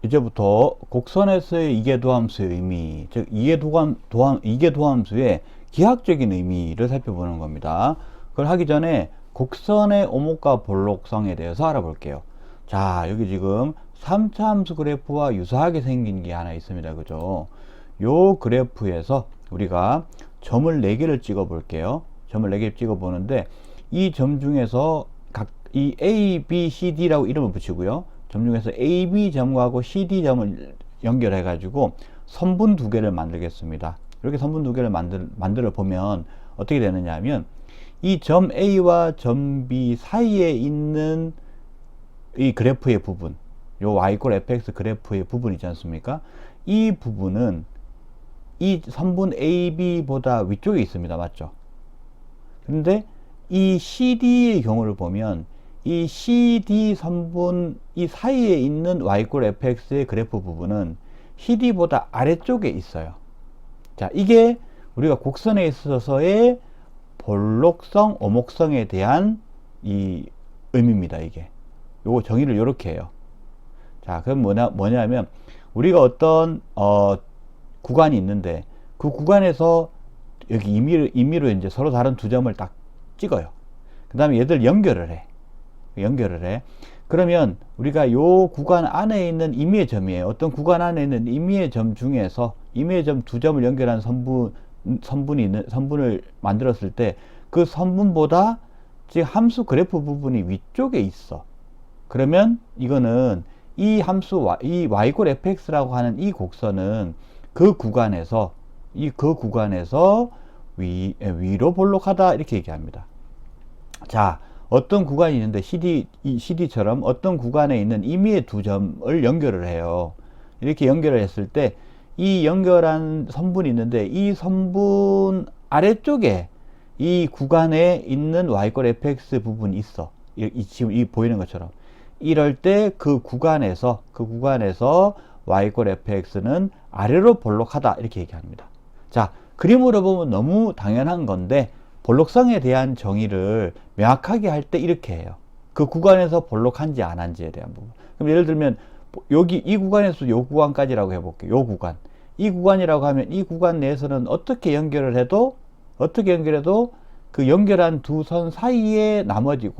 이제부터 곡선에서의 이계도함수의 의미, 즉 이계도함수의 기하학적인 의미를 살펴보는 겁니다. 그걸 하기 전에 곡선의 오목과 볼록성에 대해서 알아볼게요. 자, 여기 지금 3차 함수 그래프와 유사하게 생긴 게 하나 있습니다. 그죠? 요 그래프에서 우리가 점을 4개를 찍어 볼게요. 점을 4개 찍어 보는데 이 점 중에서 각 이 A, B, C, D라고 이름을 붙이고요. 점 중에서 A, B 점하고 C, D 점을 연결해 가지고 선분 2개를 만들겠습니다. 이렇게 선분 2개를 만들어 보면 어떻게 되느냐 하면 이 점 A와 점 B 사이에 있는 이 그래프의 부분, 요 y fx 그래프의 부분 있지 않습니까? 이 부분은 이 선분 AB보다 위쪽에 있습니다. 맞죠? 근데 이 CD의 경우를 보면 이 CD 선분 이 사이에 있는 y fx의 그래프 부분은 CD보다 아래쪽에 있어요. 자, 이게 우리가 곡선에 있어서의 볼록성, 오목성에 대한 이 의미입니다. 이게 요거 정의를 이렇게 해요. 자, 그럼 뭐냐면 우리가 어떤 구간이 있는데 그 구간에서 여기 임의로 이제 서로 다른 두 점을 딱 찍어요. 그 다음에 얘들 연결을 해. 그러면 우리가 요 구간 안에 있는 임의의 점이에요. 어떤 구간 안에 있는 임의의 점 중에서 임의의 점 두 점을 연결한 선분을 만들었을 때 그 선분보다 즉 함수 그래프 부분이 위쪽에 있어. 그러면 이거는 이 함수 이 y fx라고 하는 이 곡선은 그 구간에서 위로 볼록하다 이렇게 얘기합니다. 자, 어떤 구간이 있는데 CD처럼 어떤 구간에 있는 임의의 두 점을 연결을 해요. 이렇게 연결을 했을 때 이 연결한 선분이 있는데 이 선분 아래쪽에 이 구간에 있는 y fx 부분이 있어. 지금 이 보이는 것처럼. 이럴 때 그 구간에서 y fx는 아래로 볼록하다 이렇게 얘기합니다. 자, 그림으로 보면 너무 당연한 건데 볼록성에 대한 정의를 명확하게 할 때 이렇게 해요. 그 구간에서 볼록한지 안 한지에 대한 부분. 그럼 예를 들면 여기 이 구간에서 요 구간까지라고 해볼게요. 요 구간. 이 구간이라고 하면 이 구간 내에서는 어떻게 연결해도 그 연결한 두 선 사이에 나머지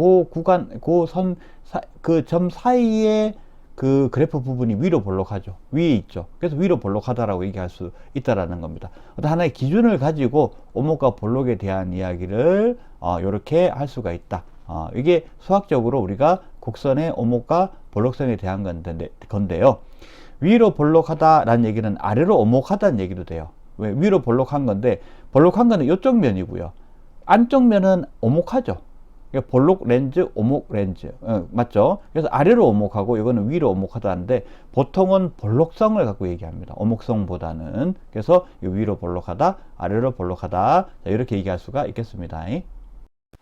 그 점 사이에 그 그래프 부분이 위로 볼록하죠. 위에 있죠. 그래서 위로 볼록하다라고 얘기할 수 있다라는 겁니다. 어떤 하나의 기준을 가지고 오목과 볼록에 대한 이야기를 이렇게 할 수가 있다. 이게 수학적으로 우리가 곡선의 오목과 볼록성에 대한 건데요. 위로 볼록하다라는 얘기는 아래로 오목하다는 얘기도 돼요. 왜? 위로 볼록한 건데 볼록한 거는 이쪽 면이고요. 안쪽 면은 오목하죠. 그러니까 볼록 렌즈, 오목 렌즈. 맞죠? 그래서 아래로 오목하고 이거는 위로 오목하다는데 보통은 볼록성을 갖고 얘기합니다. 오목성보다는. 그래서 위로 볼록하다, 아래로 볼록하다. 자, 이렇게 얘기할 수가 있겠습니다.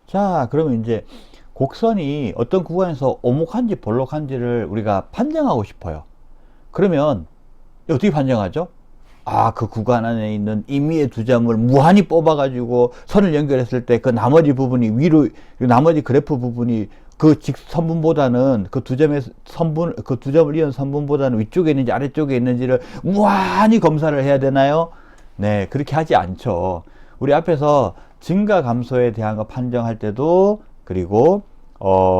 자, 그러면 이제 곡선이 어떤 구간에서 오목한지 볼록한지를 우리가 판정하고 싶어요. 그러면 어떻게 판정하죠? 그 구간 안에 있는 임의의 두 점을 무한히 뽑아가지고 선을 연결했을 때 그 나머지 부분이 나머지 그래프 부분이 그 직선분보다는 그 두 점을 이은 선분보다는 위쪽에 있는지 아래쪽에 있는지를 무한히 검사를 해야 되나요? 네, 그렇게 하지 않죠. 우리 앞에서 증가 감소에 대한 거 판정할 때도 그리고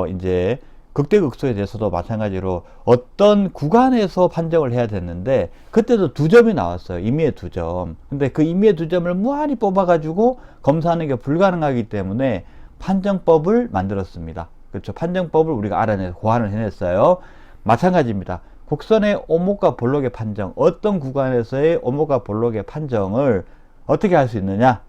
이제 극대극소에 대해서도 마찬가지로 어떤 구간에서 판정을 해야 됐는데 그때도 두 점이 나왔어요. 임의의 두 점. 근데 그 임의의 두 점을 무한히 뽑아가지고 검사하는 게 불가능하기 때문에 판정법을 만들었습니다. 그렇죠. 판정법을 우리가 고안을 해냈어요. 마찬가지입니다. 곡선의 오목과 볼록의 판정, 어떤 구간에서의 오목과 볼록의 판정을 어떻게 할 수 있느냐?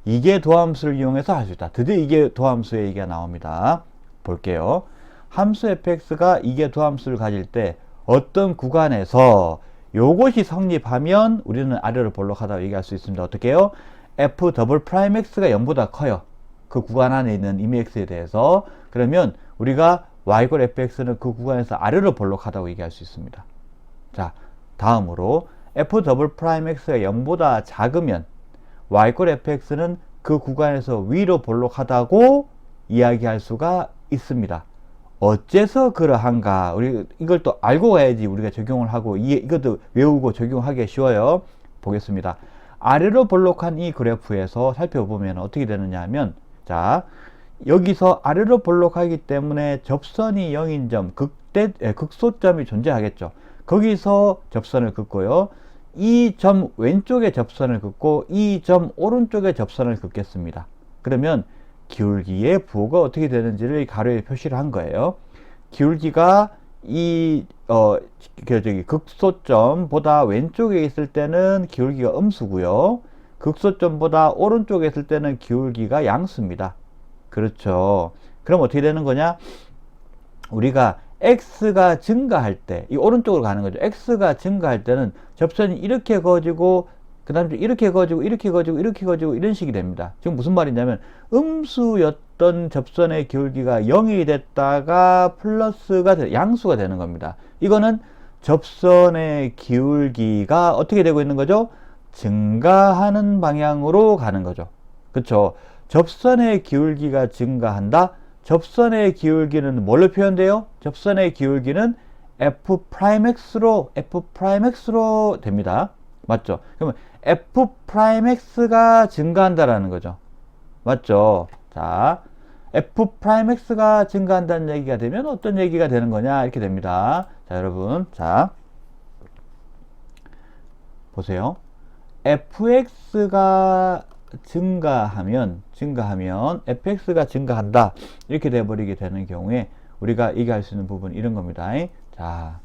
이계도함수를 이용해서 할 수 있다. 드디어 이계도함수의 얘기가 나옵니다. 볼게요. 함수 fx가 이계도함수를 가질 때 어떤 구간에서 요것이 성립하면 우리는 아래로 볼록하다고 얘기할 수 있습니다. 어떻게 해요? f 더블 프라임 x가 0보다 커요. 그 구간 안에 있는 임의 x에 대해서. 그러면 우리가 y fx는 그 구간에서 아래로 볼록하다고 얘기할 수 있습니다. 자, 다음으로 f 더블 프라임 x가 0보다 작으면 y fx는 그 구간에서 위로 볼록하다고 이야기할 수가 있습니다. 어째서 그러한가? 우리 이걸 또 알고 가야지 우리가 적용을 하고 이것도 외우고 적용하기 쉬워요. 보겠습니다. 아래로 볼록한 이 그래프에서 살펴보면 어떻게 되느냐 하면, 자, 여기서 아래로 볼록하기 때문에 접선이 0인 점, 극소점이 존재하겠죠. 거기서 접선을 긋고요. 이 점 왼쪽에 접선을 긋고 이 점 오른쪽에 접선을 긋겠습니다. 그러면 기울기의 부호가 어떻게 되는지를 가로에 표시를 한 거예요. 기울기가 극소점보다 왼쪽에 있을 때는 기울기가 음수고요. 극소점보다 오른쪽에 있을 때는 기울기가 양수입니다. 그렇죠. 그럼 어떻게 되는 거냐? 우리가 x가 증가할 때, 이 오른쪽으로 가는 거죠. x가 증가할 때는 접선이 이렇게 그어지고, 그 다음에 이렇게 그어지고, 이렇게 그어지고, 이렇게 그어지고, 이런 식이 됩니다. 지금 무슨 말이냐면, 음수였던 접선의 기울기가 0이 됐다가 플러스가, 양수가 되는 겁니다. 이거는 접선의 기울기가 어떻게 되고 있는 거죠? 증가하는 방향으로 가는 거죠. 그쵸? 접선의 기울기가 증가한다? 접선의 기울기는 뭘로 표현돼요? 접선의 기울기는 F'X로 됩니다. 맞죠? 그러면 F'X가 증가한다라는 거죠. 맞죠? 자, F'X가 증가한다는 얘기가 되면 어떤 얘기가 되는 거냐? 이렇게 됩니다. 자, 여러분. 자, 보세요. fx가 증가하면 fx가 증가한다 이렇게 돼버리게 되는 경우에 우리가 얘기할 수 있는 부분은 이런 겁니다. 자,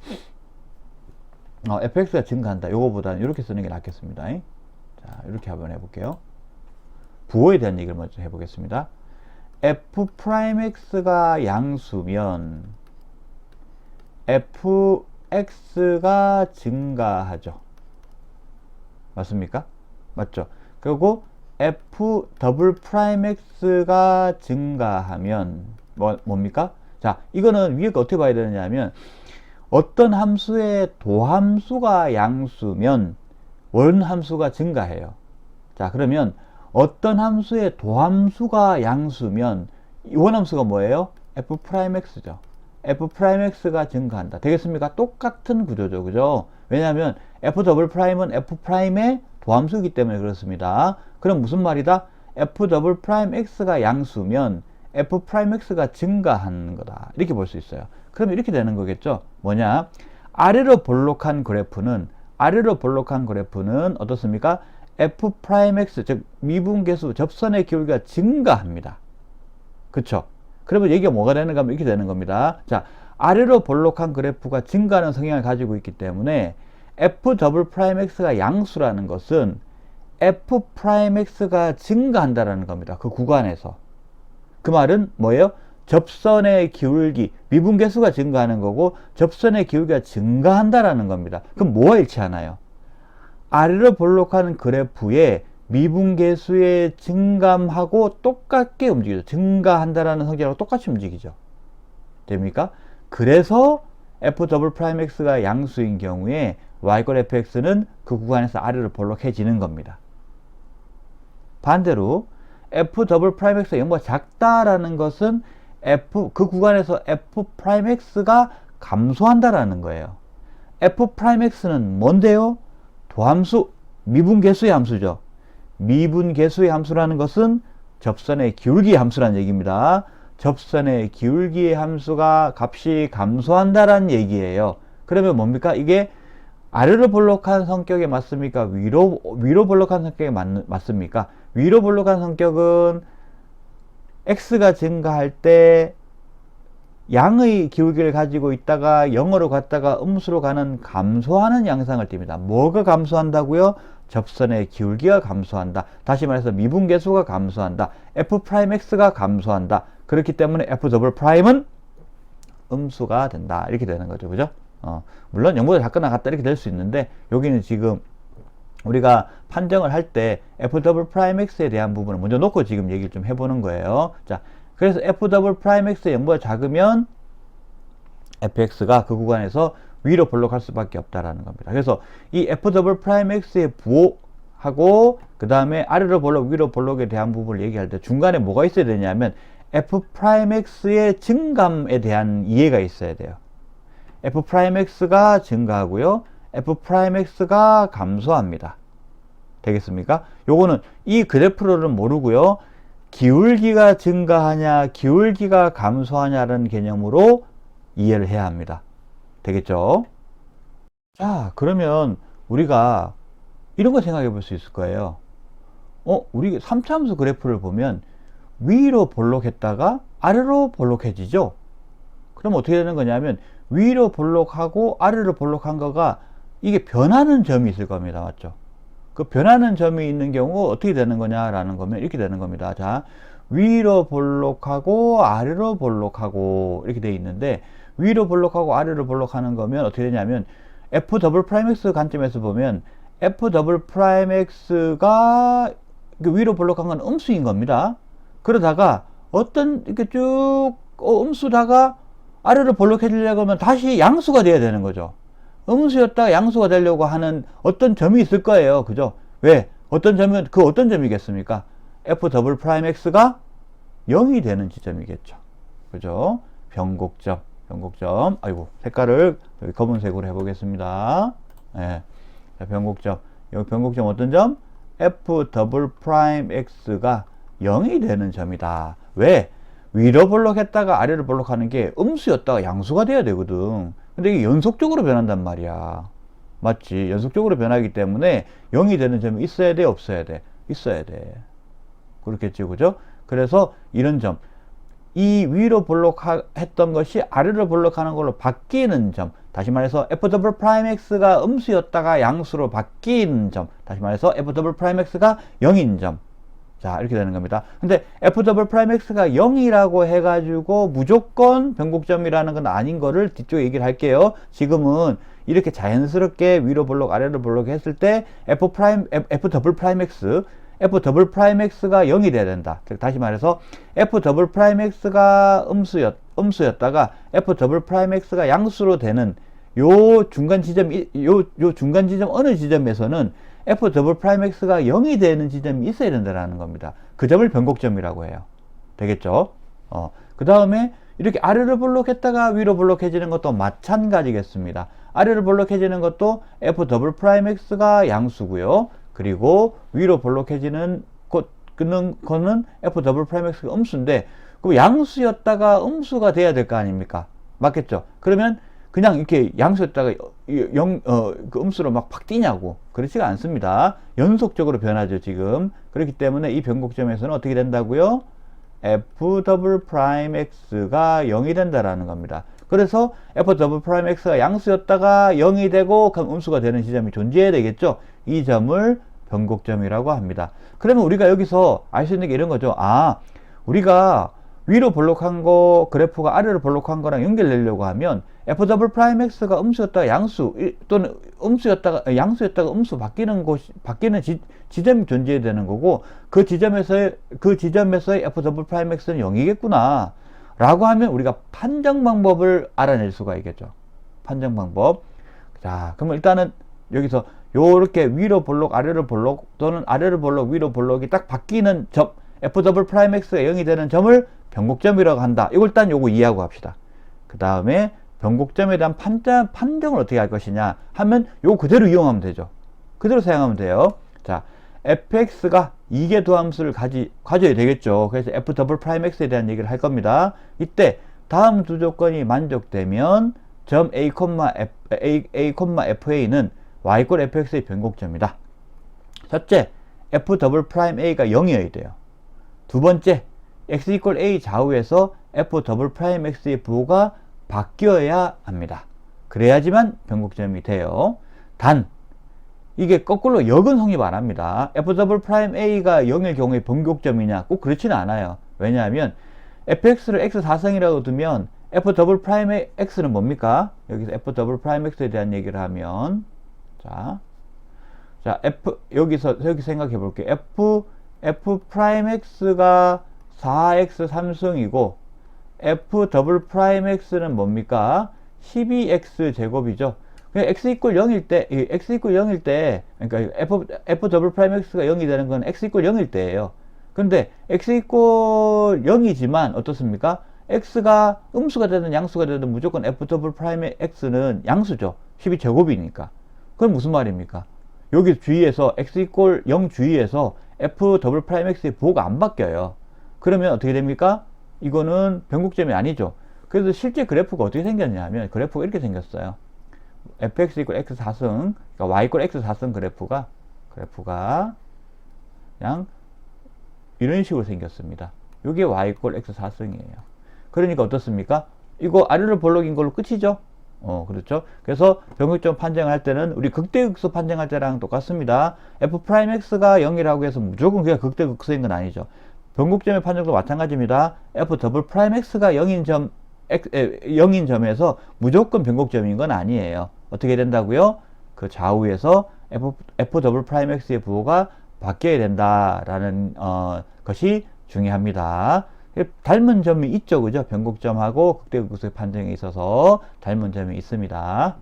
fx가 증가한다 요거보다는 이렇게 쓰는 게 낫겠습니다. 자, 이렇게 한번 해볼게요. 부호에 대한 얘기를 먼저 해보겠습니다. f'x가 양수면 fx가 증가하죠. 맞습니까? 맞죠? 그리고 f'x가 증가하면 뭡니까? 자, 이거는 위에 거 어떻게 봐야 되느냐면 어떤 함수의 도함수가 양수면 원함수가 증가해요. 자, 그러면 어떤 함수의 도함수가 양수면 원함수가 뭐예요? f'x죠. f'x가 증가한다. 되겠습니까? 똑같은 구조죠. 그죠? 왜냐하면 f'은 f'의 도함수이기 때문에 그렇습니다. 그럼 무슨 말이다? f'x가 양수면 f'x가 증가하는 거다. 이렇게 볼 수 있어요. 그럼 이렇게 되는 거겠죠? 뭐냐? 아래로 볼록한 그래프는 어떻습니까? f'x, 즉 미분계수 접선의 기울기가 증가합니다. 그쵸? 그러면 얘기가 뭐가 되는가 하면 이렇게 되는 겁니다. 자, 아래로 볼록한 그래프가 증가하는 성향을 가지고 있기 때문에 f'x가 양수라는 것은 f'x가 증가한다라는 겁니다. 그 구간에서. 그 말은 뭐예요? 접선의 기울기, 미분계수가 증가하는 거고 접선의 기울기가 증가한다라는 겁니다. 그럼 뭐가 일치하나요? 아래로 볼록한 그래프의 미분계수의 증감하고 똑같게 움직이죠. 증가한다라는 성질하고 똑같이 움직이죠. 됩니까? 그래서 f'x가 양수인 경우에 y=fx는 그 구간에서 아래로 볼록해지는 겁니다. 반대로 f'x가 0보다 작다라는 것은 그 구간에서 f'x가 감소한다라는 거예요. f'x는 뭔데요? 도함수, 미분계수의 함수죠. 미분계수의 함수라는 것은 접선의 기울기의 함수라는 얘기입니다. 접선의 기울기의 함수가 값이 감소한다라는 얘기예요. 그러면 뭡니까? 이게 아래로 볼록한 성격에 맞습니까? 위로 볼록한 성격에 맞습니까? 위로 볼록한 성격은 x가 증가할 때 양의 기울기를 가지고 있다가 0으로 갔다가 음수로 가는 감소하는 양상을 띱니다. 뭐가 감소한다고요? 접선의 기울기가 감소한다. 다시 말해서 미분계수가 감소한다. f'x가 감소한다. 그렇기 때문에 f'은 음수가 된다. 이렇게 되는 거죠. 그죠? 물론 0보다 작거나 같다 이렇게 될 수 있는데 여기는 지금 우리가 판정을 할 때 f'x에 대한 부분을 먼저 놓고 지금 얘기를 좀 해보는 거예요. 자, 그래서 f'x의 0보다 작으면 fx가 그 구간에서 위로 볼록할 수밖에 없다라는 겁니다. 그래서 이 f'x의 부호하고 그 다음에 아래로 볼록 위로 볼록에 대한 부분을 얘기할 때 중간에 뭐가 있어야 되냐면 f 프라임 x의 증감에 대한 이해가 있어야 돼요. f 프라임 x가 증가하고요. f 프라임 x가 감소합니다. 되겠습니까? 요거는 이 그래프로는 모르고요. 기울기가 증가하냐, 기울기가 감소하냐라는 개념으로 이해를 해야 합니다. 되겠죠? 자, 그러면 우리가 이런 거 생각해 볼 수 있을 거예요. 우리 3차함수 그래프를 보면 위로 볼록했다가 아래로 볼록해지죠? 그럼 어떻게 되는 거냐면 위로 볼록하고 아래로 볼록한 거가 이게 변하는 점이 있을 겁니다. 맞죠? 그 변하는 점이 있는 경우 어떻게 되는 거냐라는 거면 이렇게 되는 겁니다. 자, 위로 볼록하고 아래로 볼록하고 이렇게 돼 있는데 위로 볼록하고 아래로 볼록하는 거면 어떻게 되냐면 f 더블 프라임 x 관점에서 보면 f 더블 프라임 x가 위로 볼록한 건 음수인 겁니다. 그러다가 어떤 이렇게 쭉 음수다가 아래로 볼록해지려고 하면 다시 양수가 돼야 되는 거죠. 음수였다가 양수가 되려고 하는 어떤 점이 있을 거예요. 그죠? 왜? 어떤 점은 그 어떤 점이겠습니까? f 더블 프라임 x가 0이 되는 지점이겠죠. 그죠? 변곡점. 아이고, 색깔을 여기 검은색으로 해보겠습니다. 예. 자, 변곡점. 여기 변곡점 어떤 점? f 더블 프라임 x가 0이 되는 점이다. 왜? 위로 볼록했다가 아래로 볼록하는 게 음수였다가 양수가 돼야 되거든. 근데 이게 연속적으로 변한단 말이야. 맞지? 연속적으로 변하기 때문에 0이 되는 점이 있어야 돼, 없어야 돼? 있어야 돼. 그렇겠지, 그죠? 그래서 이런 점. 이 위로 볼록했던 것이 아래로 볼록하는 걸로 바뀌는 점. 다시 말해서 f 더블 프라임 x가 음수였다가 양수로 바뀌는 점. 다시 말해서 f 더블 프라임 x가 0인 점. 자, 이렇게 되는 겁니다. 근데 f 더블 프라임 x가 0이라고 해가지고 무조건 변곡점이라는 건 아닌 거를 뒤쪽에 얘기를 할게요. 지금은 이렇게 자연스럽게 위로 볼록 아래로 볼록 했을 때 f 더블 프라임 x가 0이 돼야 된다. 즉 다시 말해서 f 더블 프라임 x가 음수였다가 f 더블 프라임 x가 양수로 되는 요 중간 지점 어느 지점에서는 f 더블 프라임 x가 0이 되는 지점이 있어야 된다는 겁니다. 그 점을 변곡점이라고 해요. 되겠죠? 그 다음에 이렇게 아래로 볼록했다가 위로 볼록해지는 것도 마찬가지겠습니다. 아래로 볼록해지는 것도 f 더블 프라임 x가 양수고요. 그리고 위로 볼록해지는 거는 f 더블 프라임 x가 음수인데 그 양수였다가 음수가 돼야 될 거 아닙니까? 맞겠죠? 그러면 그냥 이렇게 양수였다가 그 음수로 막 팍 뛰냐고. 그렇지가 않습니다. 연속적으로 변하죠, 지금. 그렇기 때문에 이 변곡점에서는 어떻게 된다고요? f 더블 프라임 x가 0이 된다라는 겁니다. 그래서 f 더블 프라임 x가 양수였다가 0이 되고 그럼 음수가 되는 지점이 존재해야 되겠죠? 이 점을 변곡점이라고 합니다. 그러면 우리가 여기서 알 수 있는 게 이런 거죠. 아, 우리가 위로 볼록한 거 그래프가 아래로 볼록한 거랑 연결되려고 하면 f 더블 프라임 x가 음수였다가 양수 또는 양수였다가 음수 바뀌는 지점이 존재해야 되는 거고 그 지점에서의 f 더블 프라임 x는 0이겠구나 라고 하면 우리가 판정 방법을 알아낼 수가 있겠죠. 판정 방법. 자, 그러면 일단은 여기서 요렇게 위로 볼록 아래로 볼록 또는 아래로 볼록 위로 볼록이 딱 바뀌는 점 f 더블 프라임 x가 0이 되는 점을 변곡점이라고 한다. 이걸 일단 요거 이해하고 합시다. 그 다음에 변곡점에 대한 판정을 어떻게 할 것이냐 하면 요거 그대로 이용하면 되죠. 그대로 사용하면 돼요. 자, fx가 이계도함수를 가져야 되겠죠. 그래서 f 더블 프라임 x에 대한 얘기를 할 겁니다. 이때 다음 두 조건이 만족되면 점 a,fa는 y = fx의 변곡점이다. 첫째, f 더블 프라임 a가 0이어야 돼요. 두 번째, x = a 좌우에서 f 더블 프라임 x의 부호가 바뀌어야 합니다. 그래야지만 변곡점이 돼요. 단, 이게 거꾸로 역은 성립 안 합니다. f 더블 프라임 a가 0일 경우에 변곡점이냐? 꼭 그렇지는 않아요. 왜냐하면 fx를 x 4성이라고 두면 f 더블 프라임 x는 뭡니까? 여기서 f 더블 프라임 x에 대한 얘기를 하면 여기 생각해 볼게요. f 프라임 x가 4x 3승이고 f 더블 프라임 x는 뭡니까? 12x 제곱이죠. x = 0일 때, 그러니까 f 더블 프라임 x가 0이 되는 건 x = 0일 때예요. 근데 x 이퀄 0이지만 어떻습니까? x가 음수가 되든 양수가 되든 무조건 f 더블 프라임의 x는 양수죠. 12제곱이니까. 그건 무슨 말입니까? 여기 주위에서 x 이퀄 0 주위에서 f 더블 프라임 x의 부호가 안 바뀌어요. 그러면 어떻게 됩니까? 이거는 변곡점이 아니죠. 그래서 실제 그래프가 어떻게 생겼냐면 그래프가 이렇게 생겼어요. fx 이퀄 x 4승, 그러니까 y 이퀄 x 4승 그래프가 그냥 이런 식으로 생겼습니다. 이게 y 이퀄 x 4승이에요. 그러니까 어떻습니까? 이거 아래로 볼록인 걸로 끝이죠? 그렇죠. 그래서 변곡점 판정할 때는 우리 극대극소 판정할 때랑 똑같습니다. f'x가 0이라고 해서 무조건 그게 극대극소인 건 아니죠. 변곡점의 판정도 마찬가지입니다. f 더블 프라임 x가 0인 점에서 무조건 변곡점인 건 아니에요. 어떻게 된다고요? 그 좌우에서 f 더블 프라임 x의 부호가 바뀌어야 된다라는 것이 중요합니다. 닮은 점이 있죠, 그죠? 변곡점하고 극대극소의 판정에 있어서 닮은 점이 있습니다.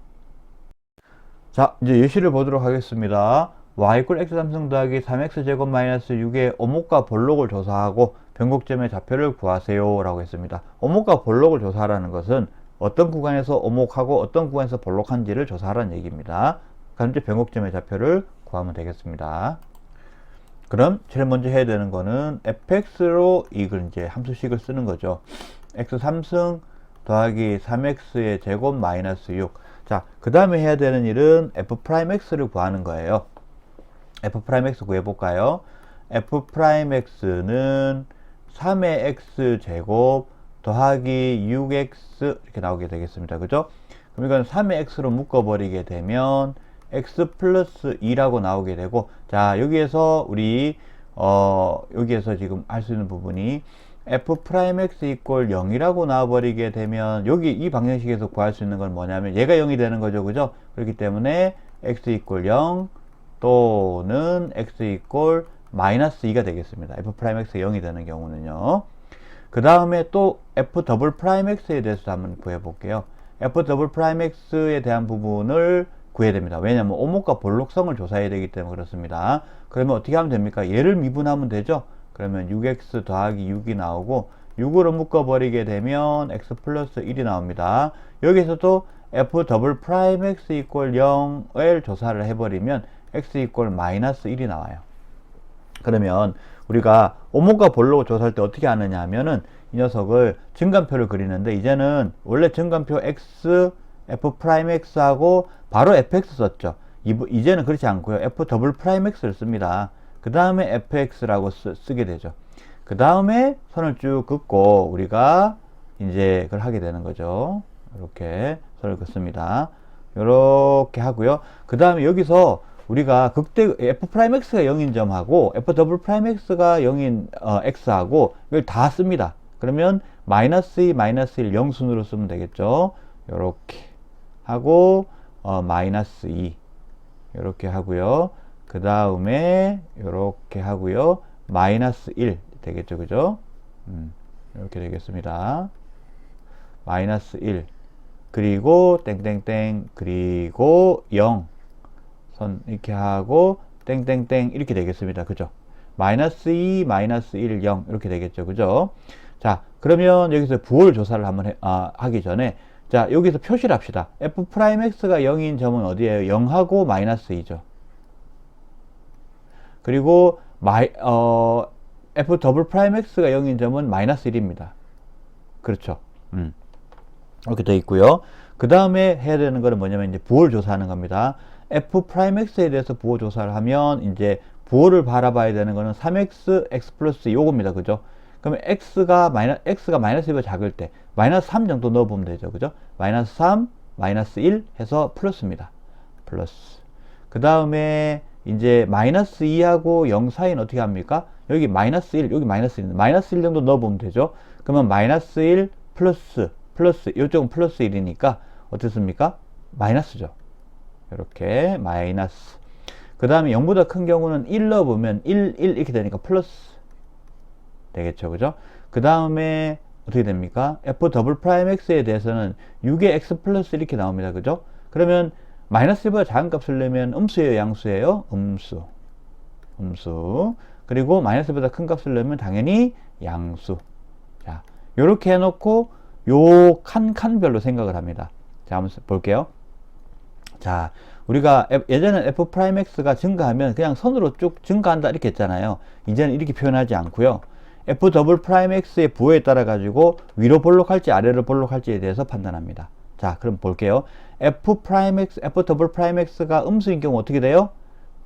자, 이제 예시를 보도록 하겠습니다. y 이퀄 x 3승 더하기 3x제곱 마이너스 6의 오목과 볼록을 조사하고 변곡점의 좌표를 구하세요 라고 했습니다. 오목과 볼록을 조사하라는 것은 어떤 구간에서 오목하고 어떤 구간에서 볼록한지를 조사하라는 얘기입니다. 그럼 이제 변곡점의 좌표를 구하면 되겠습니다. 그럼 제일 먼저 해야 되는 거는 fx로 이걸 이제 함수식을 쓰는 거죠. x 3승 더하기 3x의 제곱 마이너스 6. 자, 그 다음에 해야 되는 일은 f'x를 구하는 거예요. f'x 구해볼까요? f'x는 3의 x 제곱 더하기 6x 이렇게 나오게 되겠습니다. 그죠? 그럼 이건 3의 x로 묶어버리게 되면 x 플러스 2라고 나오게 되고, 자, 여기에서 우리 여기에서 지금 할 수 있는 부분이 f'x 이퀄 0이라고 나와버리게 되면 여기 이 방정식에서 구할 수 있는 건 뭐냐면 얘가 0이 되는 거죠. 그죠? 그렇기 때문에 x 이퀄 0 또는 x 이퀄 마이너스 2가 되겠습니다. f'x가 0이 되는 경우는요. 그 다음에 또 f 더블 프라임 x에 대해서 한번 구해 볼게요. f 더블 프라임 x에 대한 부분을 구해야 됩니다. 왜냐하면 오목과 볼록성을 조사해야 되기 때문에 그렇습니다. 그러면 어떻게 하면 됩니까? 얘를 미분하면 되죠. 그러면 6x 더하기 6이 나오고 6으로 묶어버리게 되면 x 플러스 1이 나옵니다. 여기서도 f 더블 프라임 x 이퀄 0을 조사를 해버리면 x 이퀄 마이너스 1이 나와요. 그러면 우리가 오목과 볼록을 조사할 때 어떻게 하느냐 하면은 이 녀석을 증간표를 그리는데 이제는 원래 증간표 x f 프라임 x하고 바로 fx 썼죠. 이제는 그렇지 않고요. f 더블 프라임 x를 씁니다. 그 다음에 fx라고 쓰게 되죠. 그 다음에 선을 쭉 긋고 우리가 이제 그걸 하게 되는 거죠. 이렇게 선을 긋습니다. 이렇게 하고요. 그 다음에 여기서 우리가 f 프라임 x가 0인 점하고 f 더블 프라임 x가 0인 x하고 이걸 다 씁니다. 그러면 마이너스 2, 마이너스 1, 0 순으로 쓰면 되겠죠. 이렇게 하고 마이너스 2 이렇게 하고요. 그 다음에 이렇게 하고요. 마이너스 1 되겠죠. 그죠? 이렇게 되겠습니다. 마이너스 1 그리고 땡땡땡 그리고 0 선 이렇게 하고 땡땡땡 이렇게 되겠습니다. 그죠? 마이너스 2 마이너스 1 0 이렇게 되겠죠. 그죠? 자, 그러면 여기서 부호를 조사를 한번 하기 전에 자, 여기서 표시를 합시다. f'x가 0인 점은 어디예요? 0하고 마이너스 2죠. 그리고 f 더블 프라임 x가 0인 점은 마이너스 1입니다. 그렇죠. 이렇게 되어 있고요. 그 다음에 해야 되는 거는 뭐냐면 이제 부호를 조사하는 겁니다. f 프라임 x에 대해서 부호 조사를 하면 이제 부호를 바라봐야 되는 거는 3x x 플러스 요겁니다. 그죠? 그러면 x가 마이너스 1보다 작을 때 마이너스 3 정도 넣어보면 되죠. 그죠? 마이너스 3, 마이너스 1 해서 플러스입니다. 플러스. 그 다음에 이제 마이너스 2하고 0 사이는 어떻게 합니까? 여기 마이너스 1, 여기 마이너스 1. 마이너스 1 정도 넣어보면 되죠. 그러면 마이너스 1 플러스, 이쪽은 플러스 1이니까 어떻습니까? 마이너스죠. 이렇게 마이너스. 그 다음에 0보다 큰 경우는 1 넣어보면 1 이렇게 되니까 플러스 되겠죠. 그죠? 그 다음에 어떻게 됩니까? f 더블 프라임 x에 대해서는 6의 x 플러스 이렇게 나옵니다. 그죠? 그러면 마이너스 1보다 작은 값을 내면 음수예요, 양수예요? 음수. 그리고 마이너스보다 큰 값을 넣으면 당연히 양수. 자, 요렇게 해놓고 요 칸별로 생각을 합니다. 자, 한번 볼게요. 자, 우리가 예전에 f'x가 증가하면 그냥 선으로 쭉 증가한다 이렇게 했잖아요. 이제는 이렇게 표현하지 않고요. f'x의 부호에 따라 가지고 위로 볼록할지 아래로 볼록할지에 대해서 판단합니다. 자, 그럼 볼게요. f'x가 음수인 경우 어떻게 돼요?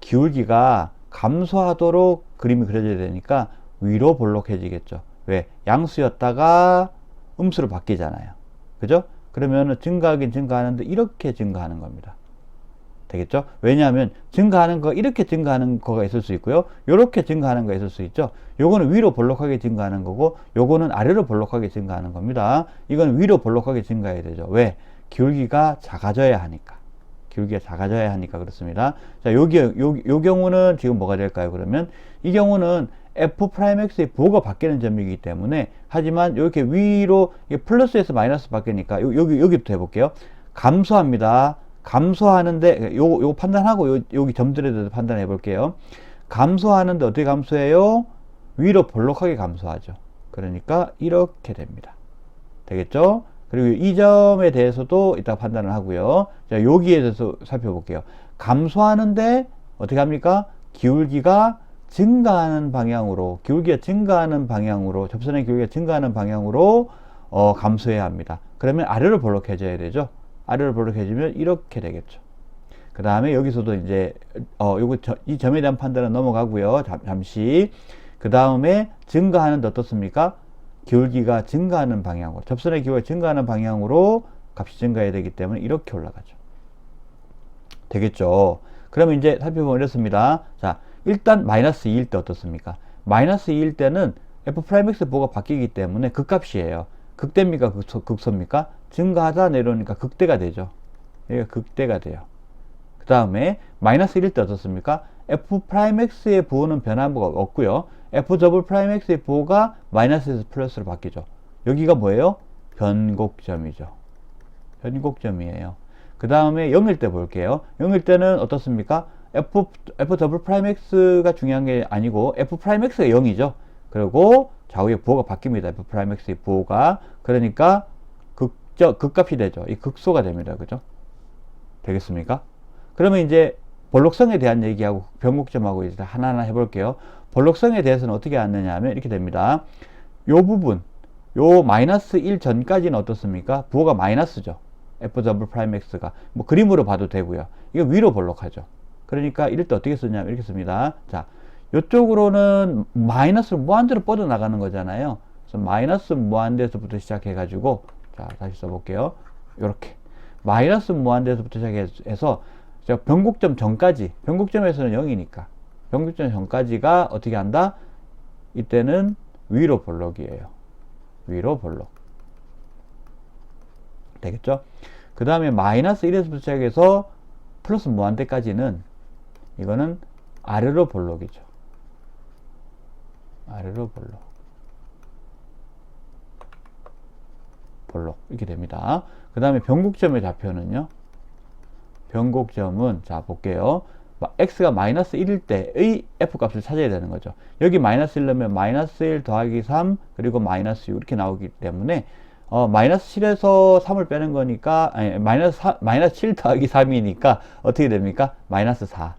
기울기가 감소하도록 그림이 그려져야 되니까 위로 볼록해지겠죠. 왜? 양수였다가 음수로 바뀌잖아요. 그죠? 그러면은 증가하긴 증가하는데 이렇게 증가하는 겁니다. 되겠죠? 왜냐하면 증가하는 거 이렇게 증가하는 거가 있을 수 있고요. 요렇게 증가하는 거 있을 수 있죠. 요거는 위로 볼록하게 증가하는 거고 요거는 아래로 볼록하게 증가하는 겁니다. 이건 위로 볼록하게 증가해야 되죠. 왜? 기울기가 작아져야 하니까. 기울기가 작아져야 하니까 그렇습니다. 자, 요 경우는 지금 뭐가 될까요? 그러면 이 경우는 f'x의 부호가 바뀌는 점이기 때문에 하지만 이렇게 위로 플러스에서 마이너스 바뀌니까 여기부터 해볼게요. 감소합니다. 감소하는데 요거 판단하고 여기 점들에 대해서 판단해 볼게요. 감소하는데 어떻게 감소해요? 위로 볼록하게 감소하죠. 그러니까 이렇게 됩니다. 되겠죠? 그리고 이 점에 대해서도 이따 판단을 하고요. 자, 여기에 대해서 살펴볼게요. 감소하는데 어떻게 합니까? 기울기가 증가하는 방향으로, 접선의 기울기가 증가하는 방향으로 감소해야 합니다. 그러면 아래로 볼록해져야 되죠. 아래로 볼록해지면 이렇게 되겠죠. 그 다음에 여기서도 이제 이 점에 대한 판단은 넘어가고요. 잠시. 그 다음에 증가하는데 어떻습니까? 기울기가 증가하는 방향으로, 접선의 기울기가 증가하는 방향으로 값이 증가해야 되기 때문에 이렇게 올라가죠. 되겠죠. 그러면 이제 살펴보면 이렇습니다. 자, 일단 마이너스 2일 때 어떻습니까? 마이너스 2일 때는 f'x 부호가 바뀌기 때문에 극값이에요. 극대입니까? 극소입니까? 증가하다 내려오니까 극대가 되죠. 여기가 극대가 돼요. 그 다음에 마이너스 1일 때 어떻습니까? f'x의 부호는 변화가 없고요. f'x의 부호가 마이너스에서 플러스로 바뀌죠. 여기가 뭐예요? 변곡점이죠. 변곡점이에요. 그 다음에 0일 때 볼게요. 0일 때는 어떻습니까? f'x가 중요한 게 아니고 f'x가 0이죠. 그리고 좌우의 부호가 바뀝니다. f'x의 부호가. 그러니까 극값이 되죠. 이 극소가 됩니다. 그죠? 되겠습니까? 그러면 이제 볼록성에 대한 얘기하고 변곡점하고 이제 하나하나 해볼게요. 볼록성에 대해서는 어떻게 하느냐 하면 이렇게 됩니다. 요 부분, 요 마이너스 1 전까지는 어떻습니까? 부호가 마이너스죠. f'x가. 뭐 그림으로 봐도 되고요. 이거 위로 볼록하죠. 그러니까 이럴 때 어떻게 쓰냐면 이렇게 씁니다. 자, 요쪽으로는 마이너스로 무한대로 뻗어나가는 거잖아요. 그래서 마이너스 무한대에서부터 시작해가지고, 자, 다시 써볼게요. 요렇게. 마이너스 무한대에서부터 시작해서, 변곡점 전까지, 변곡점에서는 0이니까, 변곡점 전까지가 어떻게 한다? 이때는 위로 볼록이에요. 위로 볼록. 되겠죠? 그 다음에 마이너스 1에서부터 시작해서 플러스 무한대까지는 이거는 아래로 볼록이죠. 아래로 볼록. 볼록. 이렇게 됩니다. 그 다음에 변곡점의 좌표는요. 변곡점은, 자, 볼게요. x가 마이너스 1일 때의 f값을 찾아야 되는 거죠. 여기 마이너스 1 넣으면 마이너스 1 더하기 3, 그리고 마이너스 6 이렇게 나오기 때문에, 마이너스 7에서 3을 빼는 거니까, 아니, 마이너스 7 더하기 3이니까 어떻게 됩니까? 마이너스 4.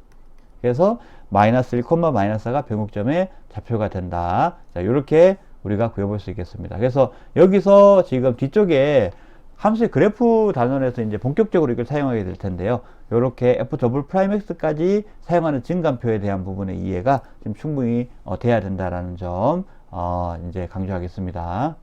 그래서 마이너스 1, 마이너스 4가 변곡점의 좌표가 된다. 자, 요렇게 우리가 구해볼 수 있겠습니다. 그래서 여기서 지금 뒤쪽에 함수의 그래프 단원에서 이제 본격적으로 이걸 사용하게 될 텐데요. 요렇게 f'x까지 사용하는 증감표에 대한 부분의 이해가 좀 충분히 돼야 된다라는 점, 이제 강조하겠습니다.